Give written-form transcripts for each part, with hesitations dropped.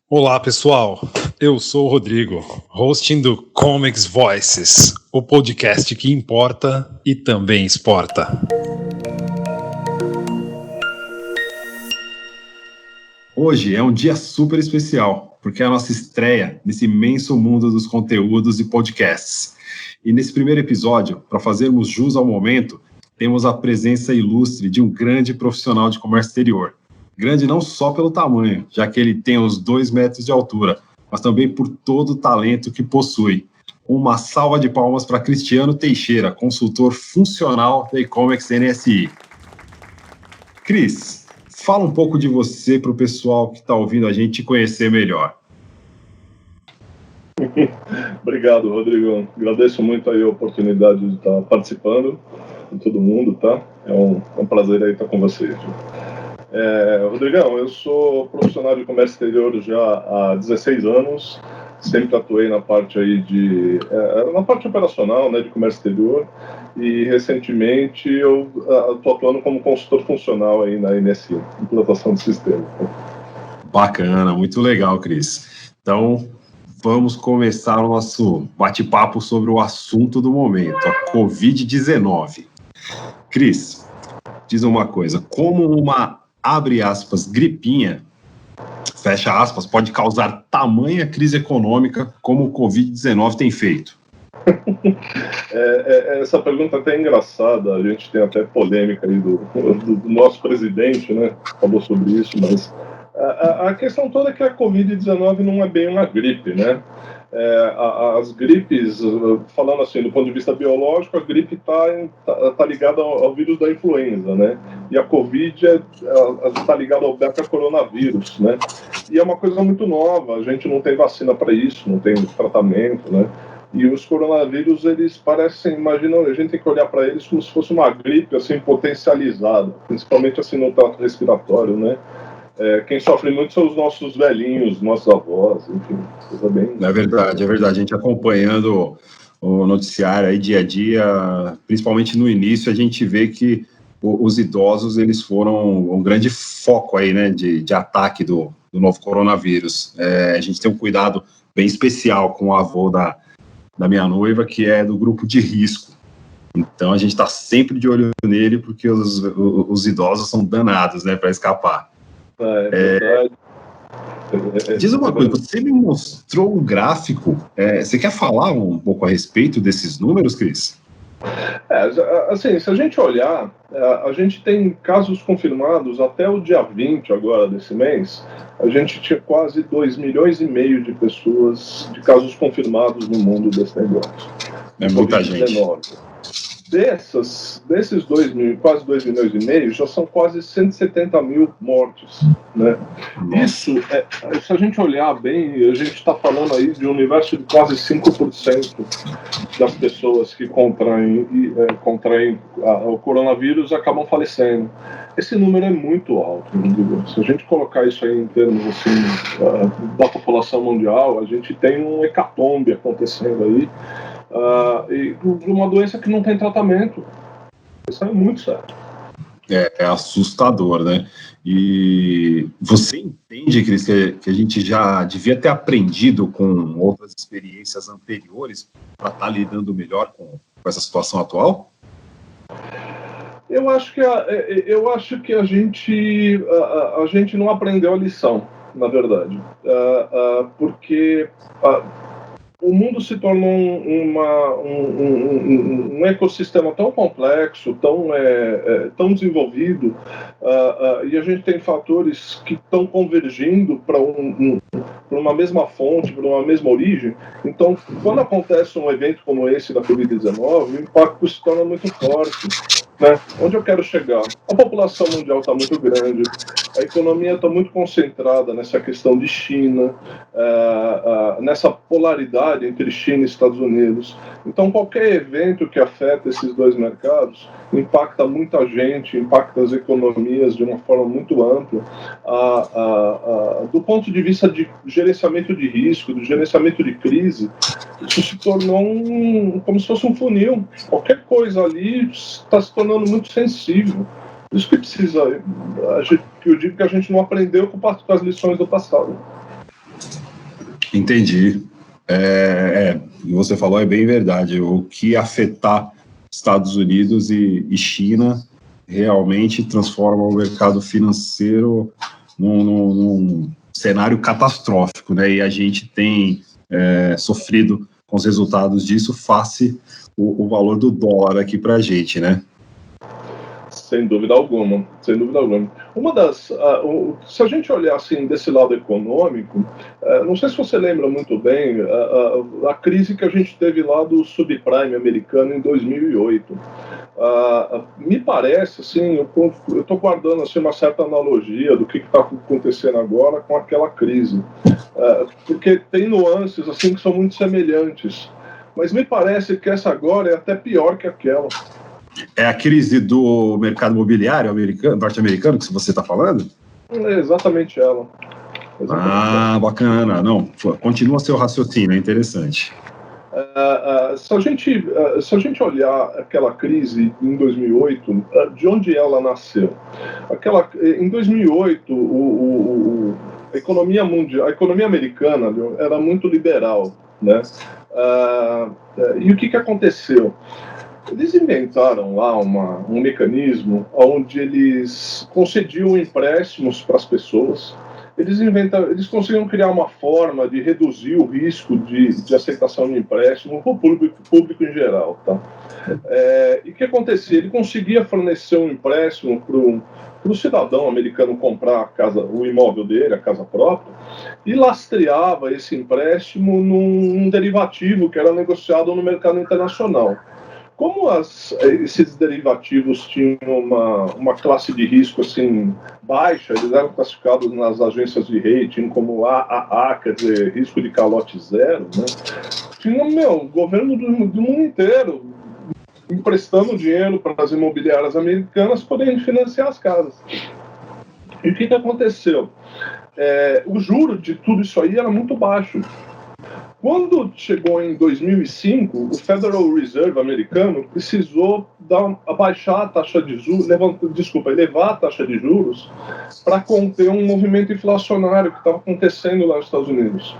Olá, pessoal. Eu sou o Rodrigo, hosting do Comics Voices, o podcast que importa e também exporta. Hoje é um dia super especial, porque é a nossa estreia nesse imenso mundo dos conteúdos e podcasts. E nesse primeiro episódio, para fazermos jus ao momento, temos a presença ilustre de um grande profissional de comércio exterior. Grande não só pelo tamanho, já que ele tem uns 2 metros de altura, mas também por todo o talento que possui. Uma salva de palmas para Cristiano Teixeira, consultor funcional da E-Comics NSI. Cris, fala um pouco de você para o pessoal que está ouvindo a gente te conhecer melhor. Obrigado, Rodrigo. Agradeço muito aí a oportunidade de estar participando com todo mundo, tá? É um prazer aí estar com vocês. Rodrigão, eu sou profissional de comércio exterior já há 16 anos, sempre atuei na parte aí na parte operacional, né, de comércio exterior, e recentemente eu estou atuando como consultor funcional aí na NSI, implantação de sistema. Bacana, muito legal, Cris. Então, vamos começar o nosso bate-papo sobre o assunto do momento, a Covid-19. Cris, diz uma coisa, como uma, abre aspas, gripinha, fecha aspas, pode causar tamanha crise econômica como o Covid-19 tem feito? Essa pergunta é até engraçada, a gente tem até polêmica aí do nosso presidente, né, falou sobre isso, mas a questão toda é que a Covid-19 não é bem uma gripe, né? As gripes, falando assim, do ponto de vista biológico, a gripe está ligada ao vírus da influenza, né? E a Covid está ligada ao beta-coronavírus, né? E é uma coisa muito nova, a gente não tem vacina para isso, não tem tratamento, né? E os coronavírus, eles parecem, imagina, a gente tem que olhar para eles como se fosse uma gripe, assim, potencializada, principalmente assim no trato respiratório, né? Quem sofre muito são os nossos velhinhos, nossos avós, enfim, coisa bem... É verdade. A gente acompanhando o noticiário aí dia a dia, principalmente no início, a gente vê que os idosos, eles foram um grande foco aí, né, de ataque do novo coronavírus. A gente tem um cuidado bem especial com o avô da minha noiva, que é do grupo de risco. Então, a gente está sempre de olho nele, porque os idosos são danados, né, para escapar. É verdade. Diz uma coisa, você me mostrou um gráfico, você quer falar um pouco a respeito desses números, Cris? Assim, se a gente olhar, a gente tem casos confirmados até o dia 20 agora desse mês, a gente tinha quase 2,5 milhões de pessoas, de casos confirmados no mundo desse negócio. É muita gente. Desses quase 2,5 milhões, já são quase 170 mil mortes, né? Isso, se a gente olhar bem, a gente está falando aí de um universo de quase 5% das pessoas que contraem o coronavírus acabam falecendo. Esse número é muito alto, se a gente colocar isso aí em termos assim, da população mundial, a gente tem um hecatombe acontecendo aí, e de uma doença que não tem tratamento. Isso é muito sério. É assustador, né? E você entende, Cris, que a gente já devia ter aprendido com outras experiências anteriores para estar lidando melhor com essa situação atual? Eu acho que a gente não aprendeu a lição, na verdade, porque o mundo se tornou um ecossistema tão complexo, tão desenvolvido, e a gente tem fatores que estão convergindo para uma mesma fonte, para uma mesma origem. Então, quando acontece um evento como esse da Covid-19, o impacto se torna muito forte, né? Onde eu quero chegar? A população mundial está muito grande, a economia está muito concentrada nessa questão de China, nessa polaridade entre China e Estados Unidos. Então, qualquer evento que afeta esses dois mercados impacta muita gente, impacta as economias de uma forma muito ampla. Do ponto de vista de gerenciamento de risco, do gerenciamento de crise, isso se tornou como se fosse um funil. Qualquer coisa ali está se tornando muito sensível. Isso que eu digo que a gente não aprendeu com as lições do passado. Entendi. Você falou, é bem verdade. O que afetar Estados Unidos e China realmente transforma o mercado financeiro num cenário catastrófico, né? E a gente tem sofrido com os resultados disso face o valor do dólar aqui para a gente, né? Sem dúvida alguma, sem dúvida alguma. Se a gente olhar assim desse lado econômico, não sei se você lembra muito bem a crise que a gente teve lá do subprime americano em 2008. Me parece, assim, eu estou guardando assim, uma certa analogia do que está acontecendo agora com aquela crise, porque tem nuances assim que são muito semelhantes, mas me parece que essa agora é até pior que aquela. É a crise do mercado imobiliário norte-americano que você está falando? É exatamente ela. Bacana. Não, continua seu raciocínio, é interessante. Se a gente olhar aquela crise em 2008, de onde ela nasceu? Em 2008, a economia mundial, a economia americana era muito liberal, né? E o que aconteceu? Eles inventaram lá um mecanismo onde eles concediam empréstimos para as pessoas. Eles conseguiram criar uma forma de reduzir o risco de aceitação de empréstimo para o público em geral. Tá? E o que acontecia? Ele conseguia fornecer um empréstimo para o cidadão americano comprar o imóvel dele, a casa própria, e lastreava esse empréstimo num derivativo que era negociado no mercado internacional. Como esses derivativos tinham uma classe de risco assim baixa, eles eram classificados nas agências de rating como AAA, quer dizer, risco de calote zero, né? Tinha o governo do mundo inteiro emprestando dinheiro para as imobiliárias americanas poderem financiar as casas. E o que aconteceu? O juro de tudo isso aí era muito baixo. Quando chegou em 2005, o Federal Reserve americano precisou abaixar a taxa de juros, elevar a taxa de juros para conter um movimento inflacionário que estava acontecendo lá nos Estados Unidos.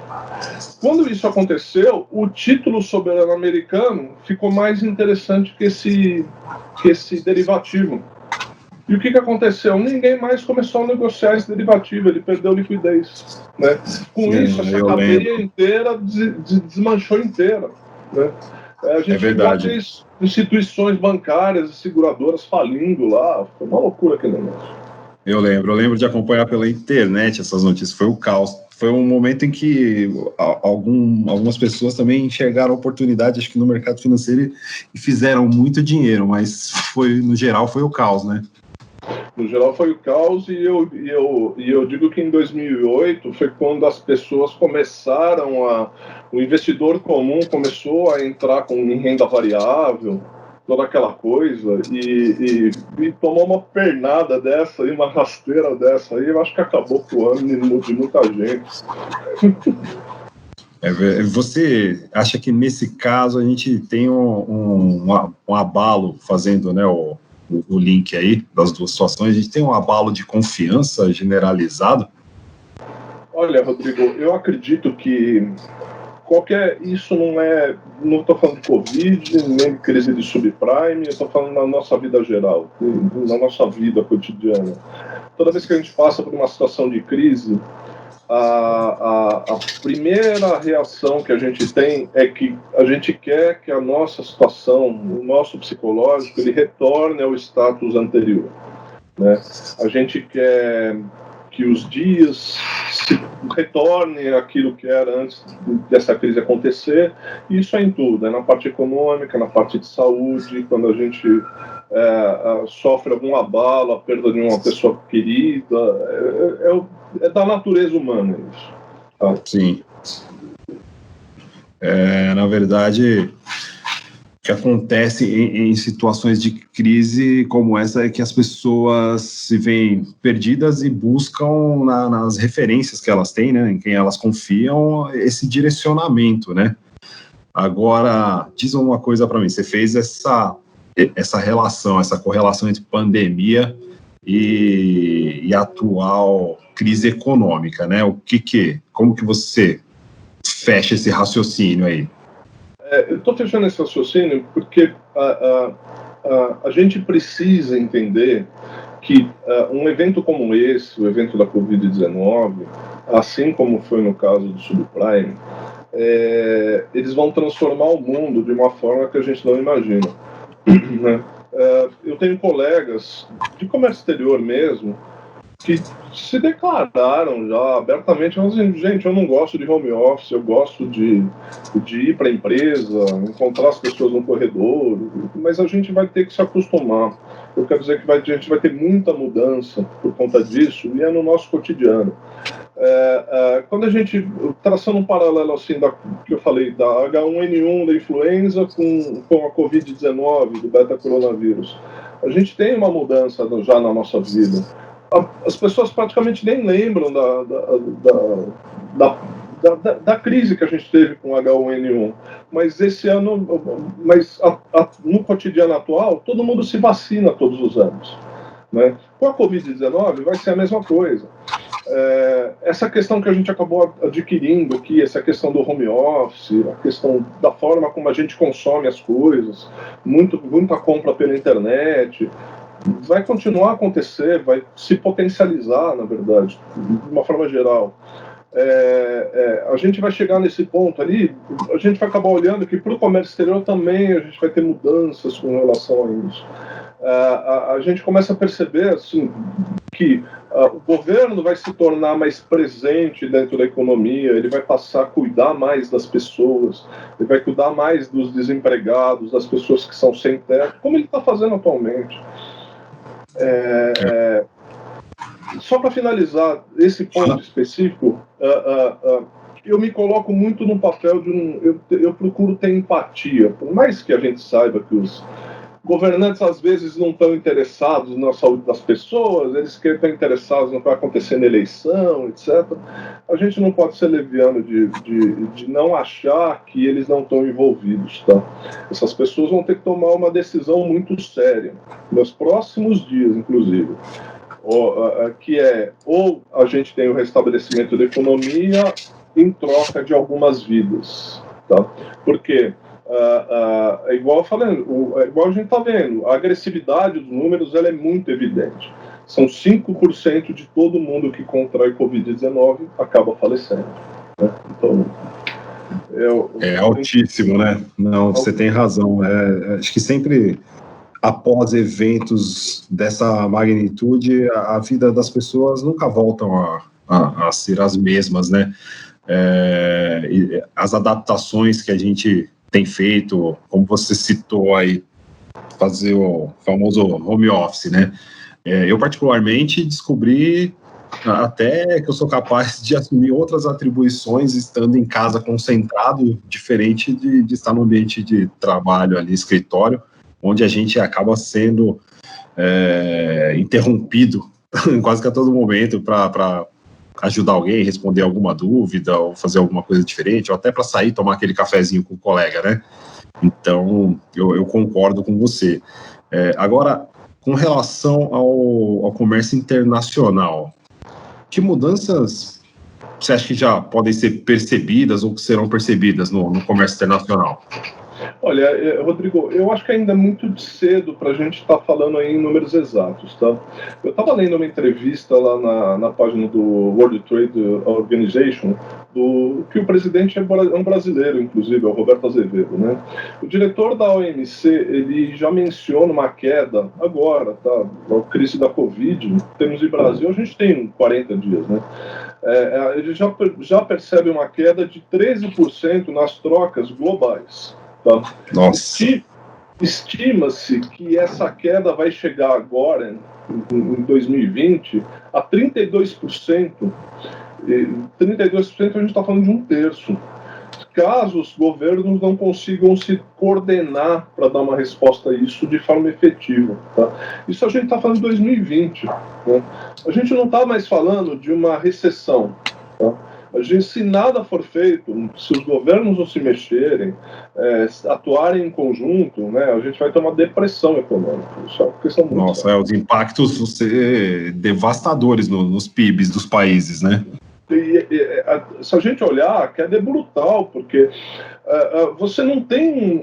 Quando isso aconteceu, o título soberano americano ficou mais interessante que esse derivativo. E o que aconteceu? Ninguém mais começou a negociar esse derivativo, ele perdeu liquidez. Né? Com isso, essa cadeia inteira desmanchou inteira. Né? A gente chegou a ter instituições bancárias e seguradoras falindo lá, foi uma loucura aquele negócio. Eu lembro de acompanhar pela internet essas notícias, foi o caos. Foi um momento em que algumas pessoas também enxergaram oportunidade, acho que no mercado financeiro, e fizeram muito dinheiro, mas no geral foi o caos, né? No geral foi o caos, e eu digo que em 2008 foi quando as pessoas começaram o investidor comum começou a entrar em renda variável, toda aquela coisa, e tomou uma pernada dessa aí, uma rasteira dessa aí, eu acho que acabou com o ano de muita gente. Você acha que nesse caso a gente tem um abalo, fazendo, né, o link aí das duas situações, a gente tem um abalo de confiança generalizado? Olha, Rodrigo, eu acredito que isso não estou falando de Covid, nem de crise de subprime, eu estou falando na nossa vida geral, na nossa vida cotidiana. Toda vez que a gente passa por uma situação de crise, a primeira reação que a gente tem é que a gente quer que a nossa situação, o nosso psicológico, ele retorne ao status anterior. Né? A gente quer que os dias se retornem àquilo que era antes dessa crise acontecer, e isso é em tudo, na parte econômica, na parte de saúde, quando a gente sofre algum abalo, a perda de uma pessoa querida, é da natureza humana isso. Tá? Sim. Na verdade, o que acontece em situações de crise como essa é que as pessoas se veem perdidas e buscam nas referências que elas têm, né, em quem elas confiam, esse direcionamento, né? Agora, diz uma coisa para mim, você fez essa relação, essa correlação entre pandemia e atual crise econômica, né? Como que você fecha esse raciocínio aí? Eu estou fechando esse raciocínio porque a gente precisa entender que um evento como esse, o evento da Covid-19, assim como foi no caso do subprime, eles vão transformar o mundo de uma forma que a gente não imagina. Né? Eu tenho colegas de comércio exterior mesmo que se declararam já abertamente, assim, gente, eu não gosto de home office, eu gosto de ir para a empresa, encontrar as pessoas no corredor, mas a gente vai ter que se acostumar. Eu quero dizer que a gente vai ter muita mudança por conta disso, e é no nosso cotidiano. Quando a gente, traçando um paralelo assim, que eu falei, da H1N1, da influenza com a Covid-19, do beta-coronavírus, a gente tem uma mudança já na nossa vida. As pessoas praticamente nem lembram da crise que a gente teve com o H1N1, mas esse ano, no cotidiano atual, todo mundo se vacina todos os anos, né? Com a Covid-19 vai ser a mesma coisa. Essa questão que a gente acabou adquirindo aqui, essa questão do home office, a questão da forma como a gente consome as coisas, muita compra pela internet, vai continuar a acontecer, vai se potencializar, na verdade, de uma forma geral. A gente vai chegar nesse ponto ali, a gente vai acabar olhando que para o comércio exterior também a gente vai ter mudanças com relação a isso. A gente começa a perceber assim, que o governo vai se tornar mais presente dentro da economia, ele vai passar a cuidar mais das pessoas, ele vai cuidar mais dos desempregados, das pessoas que são sem teto, como ele está fazendo atualmente. Só para finalizar esse ponto específico, eu me coloco muito no papel de eu procuro ter empatia, por mais que a gente saiba que os governantes às vezes não estão interessados na saúde das pessoas, eles estão interessados no que vai acontecer na eleição, etc. A gente não pode ser leviano de não achar que eles não estão envolvidos, tá? Essas pessoas vão ter que tomar uma decisão muito séria, nos próximos dias, inclusive, que ou a gente tem o restabelecimento da economia em troca de algumas vidas, tá? Porque igual eu falei, igual a gente está vendo, a agressividade dos números ela é muito evidente. São 5% de todo mundo que contrai Covid-19 acaba falecendo. Né? Então, é altíssimo, né? Não, você tem razão. Acho que sempre, após eventos dessa magnitude, a vida das pessoas nunca voltam a ser as mesmas, né? As adaptações que a gente tem feito, como você citou aí, fazer o famoso home office, né? Eu particularmente descobri até que eu sou capaz de assumir outras atribuições estando em casa concentrado, diferente de estar no ambiente de trabalho ali, escritório, onde a gente acaba sendo interrompido quase que a todo momento para ajudar alguém, responder alguma dúvida ou fazer alguma coisa diferente, ou até para sair tomar aquele cafezinho com o colega, né? Então, eu concordo com você. Agora, com relação ao comércio internacional, que mudanças você acha que já podem ser percebidas ou que serão percebidas no comércio internacional? Olha, Rodrigo, eu acho que ainda é muito cedo para a gente estar falando aí em números exatos, tá? Eu estava lendo uma entrevista lá na página do World Trade Organization, que o presidente é um brasileiro, inclusive, é o Roberto Azevedo, né? O diretor da OMC, ele já menciona uma queda agora, tá? A crise da Covid, em termos de Brasil, a gente tem 40 dias, né? Ele já percebe uma queda de 13% nas trocas globais. Tá? Nossa. Estima-se que essa queda vai chegar agora, em 2020, a 32%. 32% a gente está falando de um terço. Caso os governos não consigam se coordenar para dar uma resposta a isso de forma efetiva. Tá? Isso a gente está falando de 2020. Né? A gente não está mais falando de uma recessão. Tá? Se nada for feito, se os governos não se mexerem, atuarem em conjunto, né, a gente vai ter uma depressão econômica. Isso é uma questão muito Nossa, os impactos vão ser devastadores nos PIBs dos países, né? se a gente olhar, a queda é brutal, porque você não tem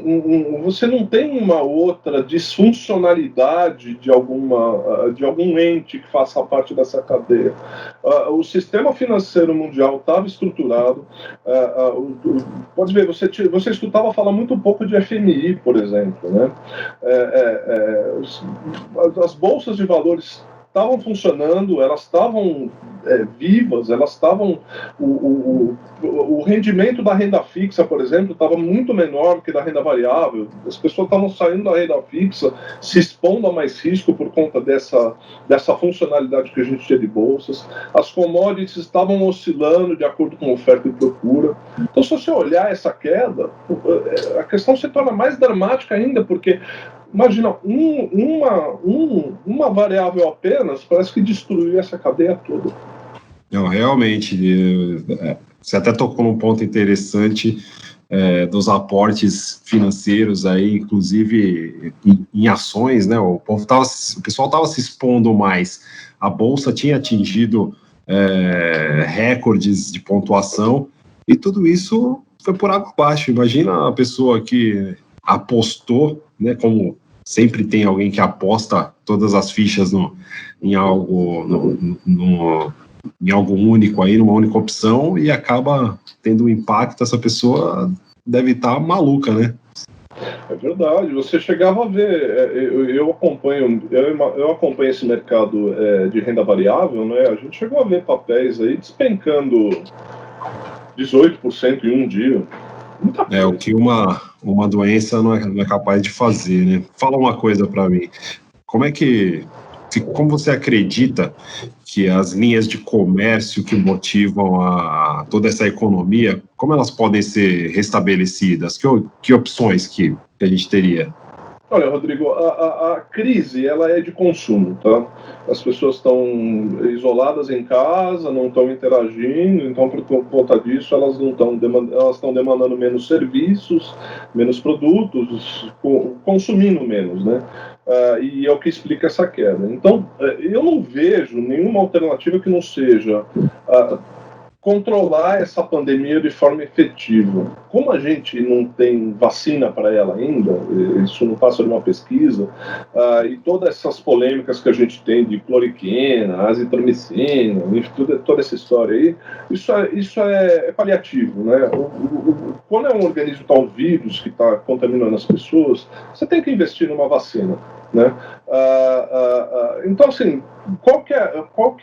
uma outra disfuncionalidade de algum ente que faça parte dessa cadeia. O sistema financeiro mundial estava estruturado. Pode ver, você escutava falar muito pouco de FMI, por exemplo, né? As bolsas de valores estavam funcionando, elas estavam vivas, elas estavam... O rendimento da renda fixa, por exemplo, estava muito menor que da renda variável. As pessoas estavam saindo da renda fixa, se expondo a mais risco por conta dessa funcionalidade que a gente tinha de bolsas. As commodities estavam oscilando de acordo com oferta e procura. Então, se você olhar essa queda, a questão se torna mais dramática ainda, porque imagina, uma variável apenas parece que destruiu essa cadeia toda. Não, realmente, você até tocou num ponto interessante dos aportes financeiros aí, inclusive em ações, né? O pessoal estava se expondo mais. A bolsa tinha atingido recordes de pontuação e tudo isso foi por água abaixo. Imagina a pessoa que apostou, né? Como sempre tem alguém que aposta todas as fichas em algo único aí, numa única opção, e acaba tendo um impacto. Essa pessoa deve estar maluca, né? É verdade, você chegava a ver, eu acompanho esse mercado de renda variável, né? A gente chegou a ver papéis aí despencando 18% em um dia. O que uma doença não é capaz de fazer, né? Fala uma coisa para mim, como você acredita que as linhas de comércio que motivam toda essa economia, como elas podem ser restabelecidas? Que opções que a gente teria? Olha, Rodrigo, a crise ela é de consumo, tá? As pessoas estão isoladas em casa, não estão interagindo, então por conta disso elas estão demandando menos serviços, menos produtos, consumindo menos, né? E é o que explica essa queda. Então, eu não vejo nenhuma alternativa que não seja controlar essa pandemia de forma efetiva. Como a gente não tem vacina para ela ainda, isso não passa de uma pesquisa, e todas essas polêmicas que a gente tem de cloriquina, azitromicina, toda essa história aí, isso é paliativo, né? Quando é um organismo tal vírus que está contaminando as pessoas, você tem que investir numa vacina, né? Então, assim, qual que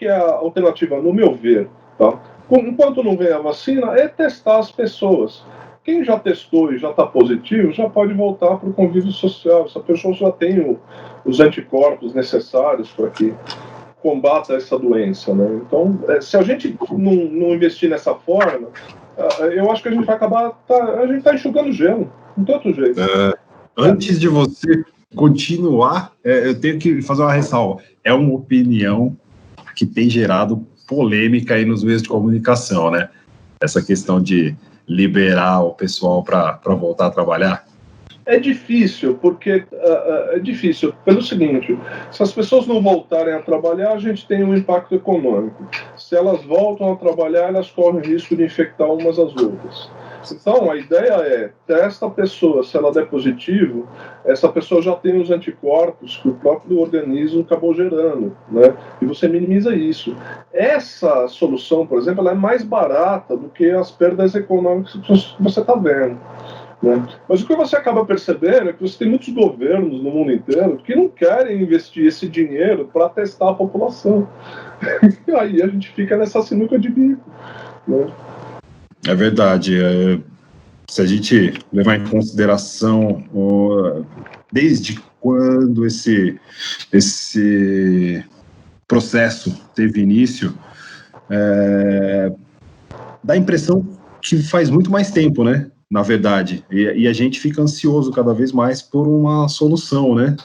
é a alternativa, no meu ver, tá? Enquanto não vem a vacina, é testar as pessoas. Quem já testou e já está positivo, já pode voltar para o convívio social. Essa pessoa já tem os anticorpos necessários para que combata essa doença, né? Então, se a gente não investir nessa forma, eu acho que a gente vai acabar... a gente está enxugando gelo, não tem outro jeito. Antes de você continuar, eu tenho que fazer uma ressalva. É uma opinião que tem gerado polêmica aí nos meios de comunicação, né? Essa questão de liberar o pessoal para voltar a trabalhar. É difícil, porque pelo seguinte: se as pessoas não voltarem a trabalhar, a gente tem um impacto econômico. Se elas voltam a trabalhar, elas correm o risco de infectar umas às outras. Então, a ideia é, testa a pessoa, se ela der positivo, essa pessoa já tem os anticorpos que o próprio organismo acabou gerando, né? E você minimiza isso. Essa solução, por exemplo, ela é mais barata do que as perdas econômicas que você está vendo, né? Mas o que você acaba percebendo é que você tem muitos governos no mundo inteiro que não querem investir esse dinheiro para testar a população. E aí a gente fica nessa sinuca de bico, né? É verdade. Se a gente levar em consideração desde quando esse processo teve início, dá a impressão que faz muito mais tempo, né? Na verdade. E a gente fica ansioso cada vez mais por uma solução, né?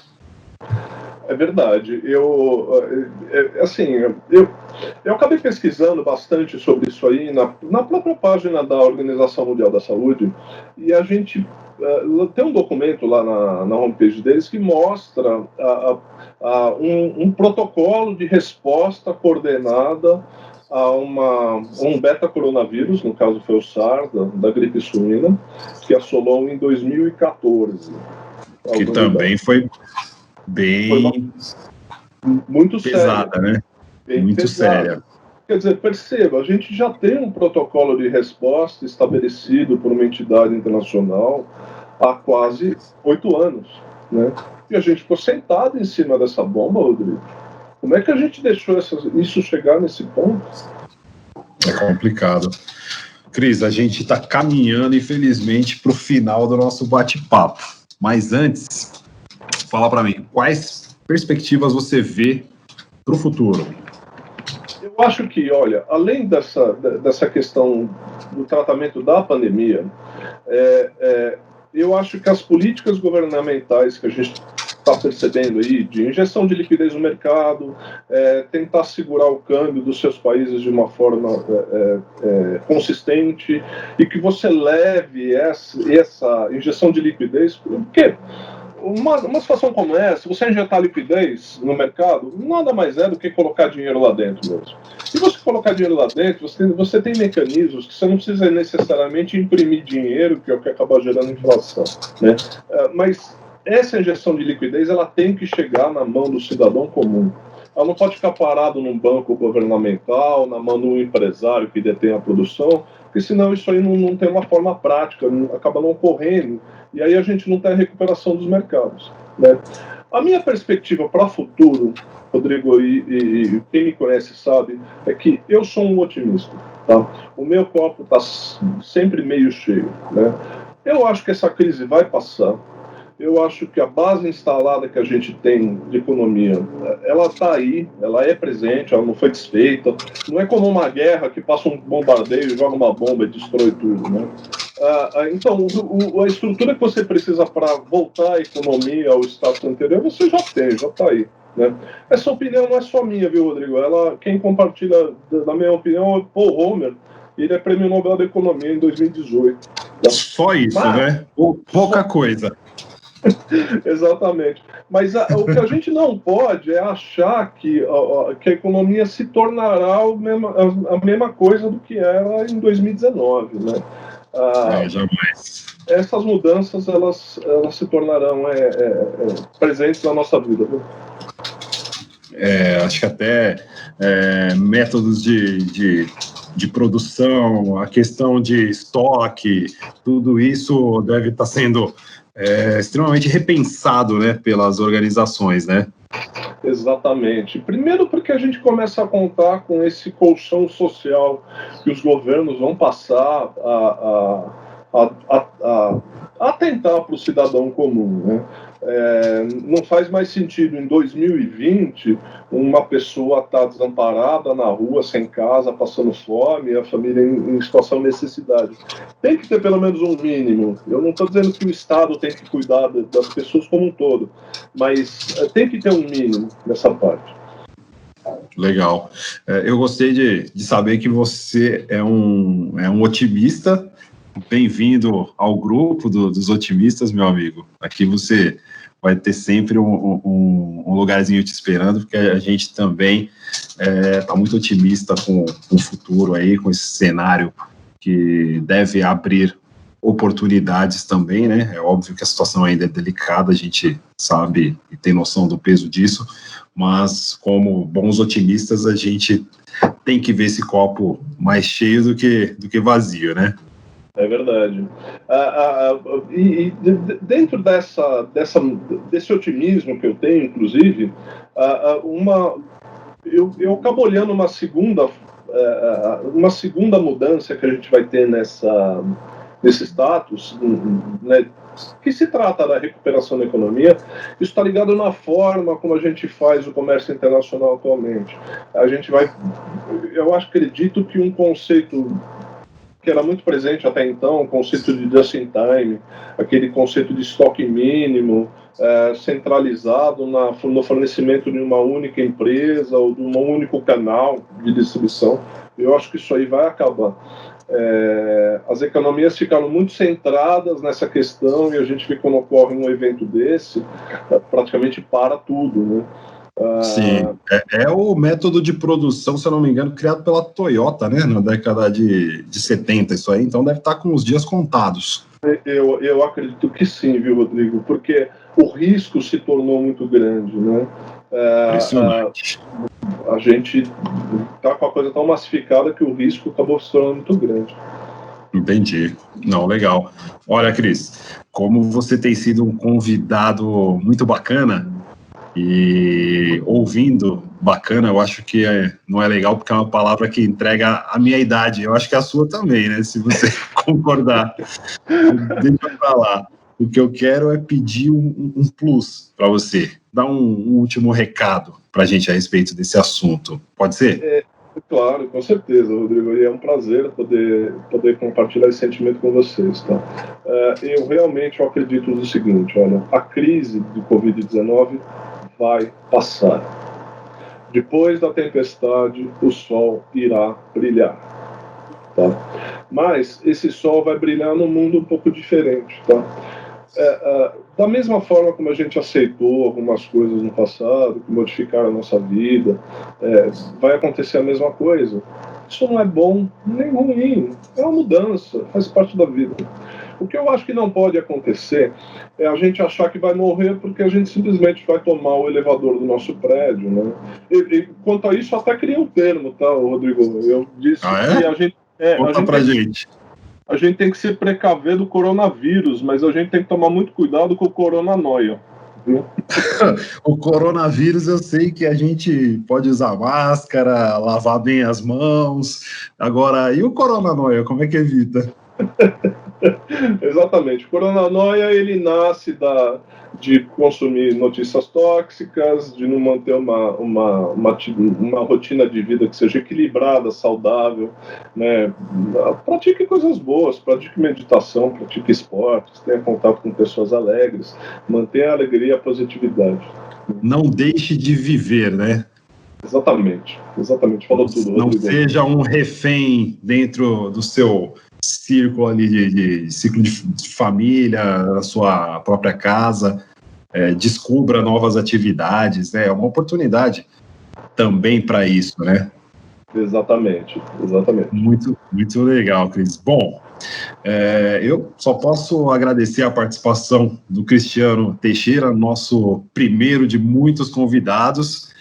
É verdade. Eu acabei pesquisando bastante sobre isso aí na própria página da Organização Mundial da Saúde, e a gente tem um documento lá na homepage deles que mostra um protocolo de resposta coordenada a um beta-coronavírus, no caso foi o SARS, da gripe suína, que assolou em 2014. Que também foi bem muito pesada, séria, né? bem Muito pesada. séria. Quer dizer, perceba, a gente já tem um protocolo de resposta estabelecido por uma entidade internacional há quase 8 anos, né? E a gente ficou sentado em cima dessa bomba, Rodrigo. Como é que a gente deixou isso chegar nesse ponto? É complicado. Cris, a gente está caminhando, infelizmente, para o final do nosso bate-papo. Mas antes, fala para mim, quais perspectivas você vê para o futuro? Eu acho que, olha, além dessa questão do tratamento da pandemia, eu acho que as políticas governamentais que a gente está percebendo aí, de injeção de liquidez no mercado, tentar segurar o câmbio dos seus países de uma forma consistente, e que você leve essa injeção de liquidez, porque uma situação como essa, você injetar liquidez no mercado, nada mais é do que colocar dinheiro lá dentro mesmo. Se você colocar dinheiro lá dentro, você tem mecanismos que você não precisa necessariamente imprimir dinheiro, que é o que acaba gerando inflação, né? Mas essa injeção de liquidez, ela tem que chegar na mão do cidadão comum. Ela não pode ficar parado num banco governamental, na mão de um empresário que detém a produção, porque senão isso aí não tem uma forma prática, acaba não ocorrendo, e aí a gente não tem a recuperação dos mercados, né? A minha perspectiva para o futuro, Rodrigo, e quem me conhece sabe, é que eu sou um otimista, tá? O meu copo está sempre meio cheio, né? Eu acho que essa crise vai passar. Eu acho que a base instalada que a gente tem de economia, ela está aí, ela é presente, ela não foi desfeita. Não é como uma guerra que passa um bombardeio, joga uma bomba e destrói tudo, né? Então, a estrutura que você precisa para voltar a economia ao status anterior, você já tem, já está aí, né? Essa opinião não é só minha, viu, Rodrigo? Quem compartilha da minha opinião é Paul Romer. Ele é prêmio Nobel da Economia em 2018. Só isso, né? Pouca coisa. Exatamente. Mas o que a gente não pode é achar que a economia se tornará a mesma coisa do que era em 2019, né? Jamais. Essas mudanças elas se tornarão presentes na nossa vida. Viu? Acho que até métodos de produção, a questão de estoque, tudo isso deve estar sendo extremamente repensado, né, pelas organizações, né? Exatamente. Primeiro porque a gente começa a contar com esse colchão social que os governos vão passar a atentar para o cidadão comum, né? Não faz mais sentido em 2020 uma pessoa estar desamparada na rua, sem casa, passando fome, a família em situação de necessidade. Tem que ter pelo menos um mínimo. Eu não estou dizendo que o Estado tem que cuidar das pessoas como um todo, mas tem que ter um mínimo nessa parte. Legal. Eu gostei de saber que você é um otimista. Bem-vindo ao grupo dos otimistas, meu amigo. Aqui você vai ter sempre um lugarzinho te esperando, porque a gente também está muito otimista com o futuro aí, com esse cenário que deve abrir oportunidades também, né? É óbvio que a situação ainda é delicada, a gente sabe e tem noção do peso disso, mas como bons otimistas, a gente tem que ver esse copo mais cheio do que vazio, né? É verdade. E dentro desse otimismo que eu tenho, inclusive, eu acabo olhando uma segunda mudança que a gente vai ter nesse status, né, que se trata da recuperação da economia. Isso está ligado na forma como a gente faz o comércio internacional atualmente. Eu acredito que um conceito que era muito presente até então, o conceito de just in time, aquele conceito de estoque mínimo, centralizado no fornecimento de uma única empresa ou de um único canal de distribuição. Eu acho que isso aí vai acabar. As economias ficaram muito centradas nessa questão, e a gente vê quando ocorre um evento desse, praticamente para tudo, né? Sim, é o método de produção, se eu não me engano, criado pela Toyota, né, na década de 70, isso aí, então deve estar com os dias contados. Eu acredito que sim, viu, Rodrigo? Porque o risco se tornou muito grande, né? Impressionante. A gente está com a coisa tão massificada que o risco acabou se tornando muito grande. Entendi. Não, legal. Olha, Cris, como você tem sido um convidado muito bacana e ouvindo bacana, eu acho que não é legal porque é uma palavra que entrega a minha idade. Eu acho que a sua também, né? Se você concordar. Deixa pra lá. O que eu quero é pedir um plus para você. Dar um último recado para a gente a respeito desse assunto. Pode ser? Claro, com certeza, Rodrigo. E é um prazer poder compartilhar esse sentimento com vocês. Tá? Eu realmente acredito no seguinte: olha, a crise de Covid-19 vai passar. Depois da tempestade, o sol irá brilhar. Tá? Mas esse sol vai brilhar num mundo um pouco diferente. Tá? Da mesma forma como a gente aceitou algumas coisas no passado, que modificaram a nossa vida, vai acontecer a mesma coisa. Isso não é bom nem ruim, é uma mudança, faz parte da vida. O que eu acho que não pode acontecer é a gente achar que vai morrer porque a gente simplesmente vai tomar o elevador do nosso prédio, né? E quanto a isso, até criei um termo, tá, Rodrigo? Eu disse que a gente... Conta pra gente. A gente tem que se precaver do coronavírus, mas a gente tem que tomar muito cuidado com o coronanoia. O coronavírus, eu sei que a gente pode usar máscara, lavar bem as mãos. Agora, e o coronanoia, como é que evita? Exatamente. O coronanoia, ele nasce de consumir notícias tóxicas, de não manter uma rotina de vida que seja equilibrada, saudável, né? Pratique coisas boas, pratique meditação, pratique esportes, tenha contato com pessoas alegres, mantenha a alegria e a positividade. Não deixe de viver, né? Exatamente, falou tudo, Não Rodrigo. seja um refém dentro do seu círculo ali de ciclo de família, a sua própria casa, descubra novas atividades, né? É uma oportunidade também para isso, né? Exatamente. Muito, muito legal, Cris. Bom, eu só posso agradecer a participação do Cristiano Teixeira, nosso primeiro de muitos convidados.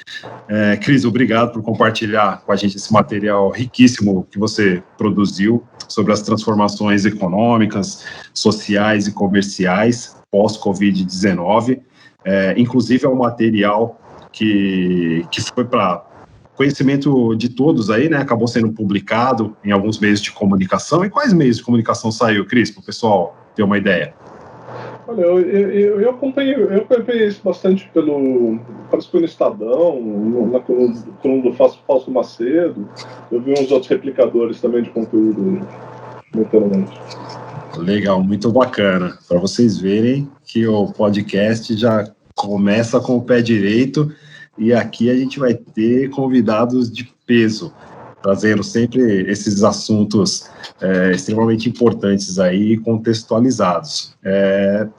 Cris, obrigado por compartilhar com a gente esse material riquíssimo que você produziu sobre as transformações econômicas, sociais e comerciais pós-Covid-19. Inclusive, é um material que foi para conhecimento de todos aí, né? Acabou sendo publicado em alguns meios de comunicação. E quais meios de comunicação saiu, Cris, para o pessoal ter uma ideia? Olha, eu acompanhei isso bastante parece que foi no Estadão, na coluna do Fausto Macedo. Eu vi uns outros replicadores também de conteúdo na internet. Legal, muito bacana. Para vocês verem que o podcast já começa com o pé direito e aqui a gente vai ter convidados de peso, trazendo sempre esses assuntos extremamente importantes aí, contextualizados.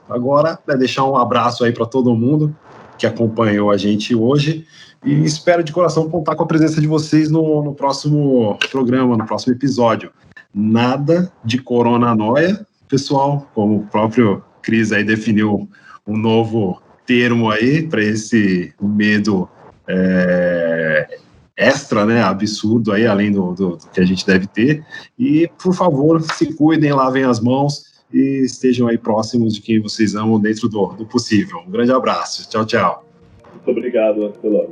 Agora, deixar um abraço aí para todo mundo que acompanhou a gente hoje e espero de coração contar com a presença de vocês no próximo programa, no próximo episódio. Nada de coronanoia, pessoal, como o próprio Cris aí definiu um novo termo aí para esse medo extra, né, absurdo aí, além do que a gente deve ter. E, por favor, se cuidem, lavem as mãos e estejam aí próximos de quem vocês amam dentro do possível. Um grande abraço. Tchau, tchau. Muito obrigado, pela